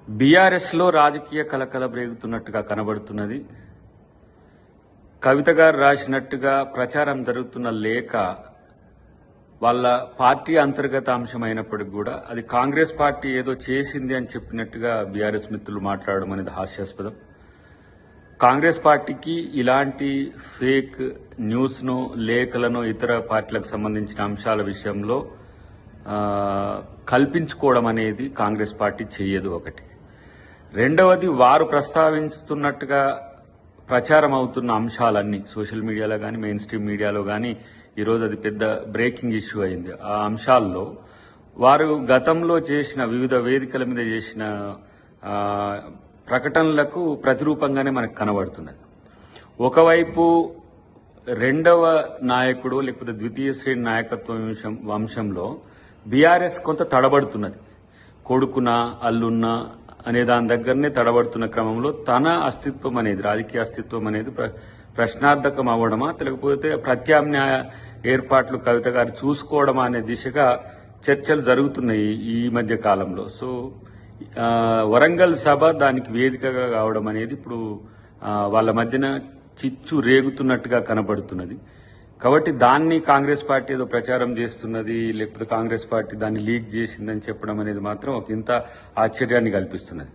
BRS లో రాజకీయ కలకలం రేగుతున్నట్టుగా కనబడుతున్నది. కవిత గారు రాసినట్టుగా ప్రచారం జరుగుతున్న లేఖ వాళ్ళ పార్టీ అంతర్గత అంశం అయినప్పటికీ కూడా అది కాంగ్రెస్ పార్టీ ఏదో చేసింది అని చెప్పినట్టుగా బీఆర్ఎస్ మిత్రులు మాట్లాడడం అనేది హాస్యాస్పదం. కాంగ్రెస్ పార్టీకి ఇలాంటి ఫేక్ న్యూస్ను, లేఖలను ఇతర పార్టీలకు సంబంధించిన అంశాల విషయంలో కల్పించుకోవడం అనేది కాంగ్రెస్ పార్టీ చేయదు. ఒకటి. రెండవది, వారు ప్రస్తావిస్తున్నట్టుగా ప్రచారం అవుతున్న అంశాలన్నీ సోషల్ మీడియాలో కానీ, మెయిన్ స్ట్రీమ్ మీడియాలో కానీ ఈరోజు అది పెద్ద బ్రేకింగ్ ఇష్యూ అయింది. ఆ అంశాల్లో వారు గతంలో చేసిన వివిధ వేదికల మీద చేసిన ప్రకటనలకు ప్రతిరూపంగానే మనకు కనబడుతున్నది. ఒకవైపు రెండవ నాయకుడు లేకపోతే ద్వితీయ శ్రేణి నాయకత్వం వంశంలో బీఆర్ఎస్ కొంత తడబడుతున్నది. కొడుకున అల్లున్న అనే దాని దగ్గరనే తడబడుతున్న క్రమంలో తన అస్తిత్వం అనేది, రాజకీయ అస్తిత్వం అనేది ప్రశ్నార్థకం అవ్వడమా, లేకపోతే ప్రత్యామ్నాయ ఏర్పాట్లు కవిత గారు చూసుకోవడమా అనే దిశగా చర్చలు జరుగుతున్నాయి ఈ మధ్య కాలంలో. సో వరంగల్ సభ దానికి వేదికగా కావడం అనేది ఇప్పుడు వాళ్ళ మధ్యన చిచ్చు రేగుతున్నట్టుగా కనబడుతున్నది. కాబట్టి దాన్ని కాంగ్రెస్ పార్టీ ఏదో ప్రచారం చేస్తున్నది, లేకపోతే కాంగ్రెస్ పార్టీ దాన్ని లీక్ చేసిందని చెప్పడం అనేది మాత్రం ఒక ఇంత ఆశ్చర్యాన్ని కల్పిస్తున్నది.